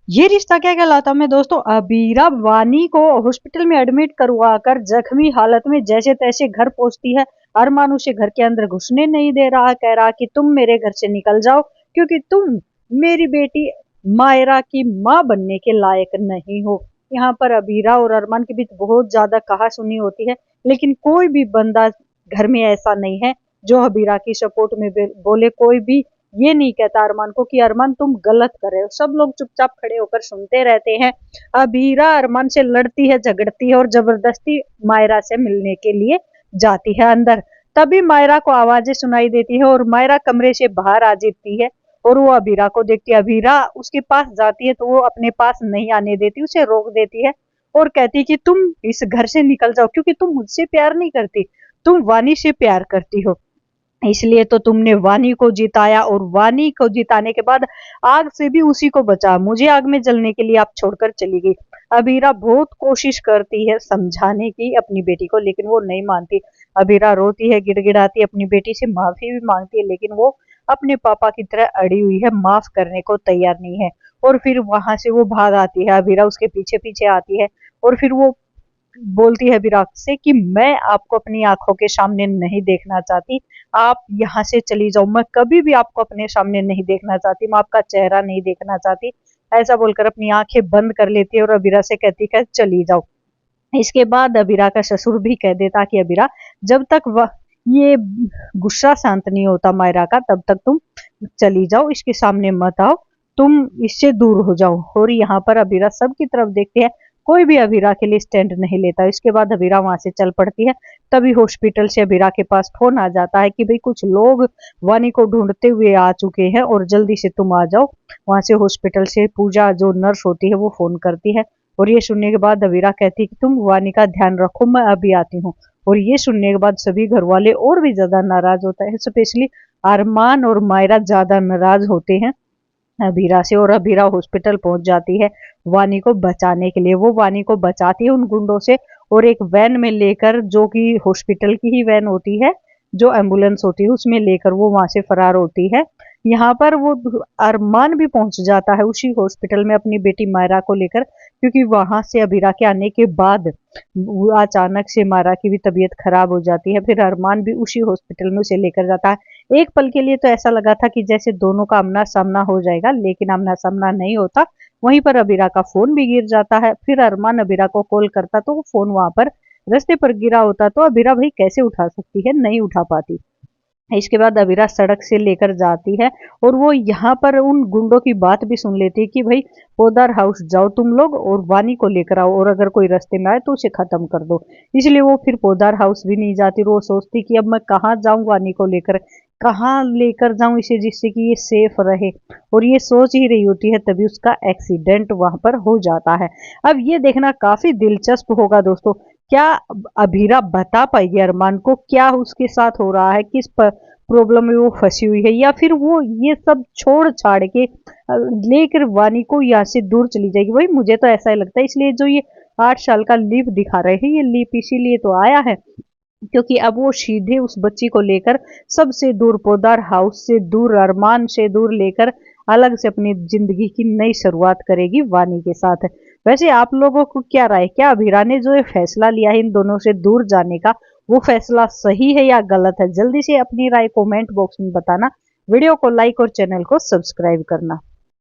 ये रिश्ता क्या कहलाता है दोस्तों। अबीरा वानी को हॉस्पिटल में एडमिट करवा कर जख्मी हालत में जैसे तैसे घर पहुंचती है। अरमान उसे घर के अंदर घुसने नहीं दे रहा, कह रहा कि तुम मेरे घर से निकल जाओ क्योंकि तुम मेरी बेटी मायरा की माँ बनने के लायक नहीं हो। यहाँ पर अबीरा और अरमान के बीच बहुत ज्यादा कहासुनी होती है, लेकिन कोई भी बंदा घर में ऐसा नहीं है जो अबीरा की सपोर्ट में बोले। कोई भी ये नहीं कहता अरमान को कि अरमान तुम गलत कर रहे हो। सब लोग चुपचाप खड़े होकर सुनते रहते हैं। अबीरा अरमान से लड़ती है, झगड़ती है और जबरदस्ती मायरा से मिलने के लिए जाती है अंदर। तभी मायरा को आवाजें सुनाई देती है और मायरा कमरे से बाहर आ जाती है और वो अबीरा को देखती है। अबीरा उसके पास जाती है तो वो अपने पास नहीं आने देती, उसे रोक देती है और कहती है कि तुम इस घर से निकल जाओ क्योंकि तुम मुझसे प्यार नहीं करती, तुम वानी से प्यार करती हो, इसलिए तो तुमने वानी को जिताया और वानी को जिताने के बाद आग से भी उसी को बचा, मुझे आग में जलने के लिए आप छोड़कर चली गई। अबीरा बहुत कोशिश करती है समझाने की अपनी बेटी को, लेकिन वो नहीं मानती। अबीरा रोती है, गिड़गिड़ाती है, अपनी बेटी से माफी भी मांगती है, लेकिन वो अपने पापा की तरह अड़ी हुई है, माफ करने को तैयार नहीं है। और फिर वहां से वो भाग आती है, अबीरा उसके पीछे पीछे आती है और फिर वो बोलती है विराट से कि मैं आपको अपनी आंखों के सामने नहीं देखना चाहती, आप यहाँ से चली जाओ, मैं कभी भी आपको अपने सामने नहीं देखना चाहती, मैं आपका चेहरा नहीं देखना चाहती। ऐसा बोलकर अपनी आंखें बंद कर लेती है और अबीरा से कहती है चली जाओ। इसके बाद अबीरा का ससुर भी कह देता कि अबीरा जब तक वह ये गुस्सा शांत नहीं होता मायरा का तब तक तुम चली जाओ, इसके सामने मत आओ, तुम इससे दूर हो जाओ। और यहाँ पर अबीरा सबकी तरफ देखती है, कोई भी अबीरा के लिए स्टैंड नहीं लेता। इसके बाद अबीरा वहां से चल पड़ती है। तभी हॉस्पिटल से अबीरा के पास फोन आ जाता है कि भाई कुछ लोग वानी को ढूंढते हुए आ चुके हैं और जल्दी से तुम आ जाओ। वहां से हॉस्पिटल से पूजा जो नर्स होती है वो फोन करती है और ये सुनने के बाद अबीरा कहती है कि तुम वानी का ध्यान रखो, मैं अभी आती हूँ। और ये सुनने के बाद सभी घर वाले और भी ज्यादा नाराज होता है, स्पेशली अरमान और मायरा ज्यादा नाराज होते हैं अबीरा से। और अबीरा हॉस्पिटल पहुंच जाती है वानी को बचाने के लिए। वो वानी को बचाती है उन गुंडों से और एक वैन में लेकर, जो कि हॉस्पिटल की ही वैन होती है, जो एम्बुलेंस होती है, उसमें लेकर वो वहां से फरार होती है। यहाँ पर वो अरमान भी पहुंच जाता है उसी हॉस्पिटल में अपनी बेटी मायरा को लेकर, क्योंकि वहां से अबीरा के आने के बाद अचानक से मायरा की भी तबीयत खराब हो जाती है। फिर अरमान भी उसी हॉस्पिटल में उसे लेकर जाता है। एक पल के लिए तो ऐसा लगा था कि जैसे दोनों का आमना सामना हो जाएगा, लेकिन आमना सामना नहीं होता। वहीं पर अबीरा का फोन भी गिर जाता है। फिर अरमान अबीरा को कॉल करता तो वो फोन वहां पर रास्ते पर गिरा होता, तो अबीरा भाई कैसे उठा सकती है, नहीं उठा पाती। इसके बाद अबीरा सड़क से लेकर जाती है और वो यहाँ पर उन गुंडों की बात भी सुन लेती है कि भाई पोदार हाउस जाओ तुम लोग और वानी को लेकर आओ, और अगर कोई रास्ते में आए तो उसे खत्म कर दो। इसलिए वो फिर पोदार हाउस भी नहीं जाती। वो सोचती कि अब मैं कहाँ जाऊं वानी को लेकर, कहाँ लेकर जाऊं इसे जिससे कि ये सेफ रहे। और ये सोच ही रही होती है तभी उसका एक्सीडेंट वहां पर हो जाता है। अब ये देखना काफी दिलचस्प होगा दोस्तों, क्या अबीरा बता पाएगी अरमान को क्या उसके साथ हो रहा है, किस प्रॉब्लम में वो फंसी हुई है, या फिर वो ये सब छोड़ छाड़ के लेकर वानी को यहाँ से दूर चली जाएगी। वही मुझे तो ऐसा ही लगता है। इसलिए जो ये 8 साल का लीप दिखा रहे हैं, ये लीप इसीलिए तो आया है क्योंकि अब वो सीधे उस बच्ची को लेकर सबसे दूर, पोदार हाउस से दूर, अरमान से दूर लेकर अलग से अपनी जिंदगी की नई शुरुआत करेगी वानी के साथ। वैसे आप लोगों को क्या राय, क्या अभीरा ने जो ये फैसला लिया है इन दोनों से दूर जाने का, वो फैसला सही है या गलत है? जल्दी से अपनी राय कमेंट बॉक्स में बताना। वीडियो को लाइक और चैनल को सब्सक्राइब करना।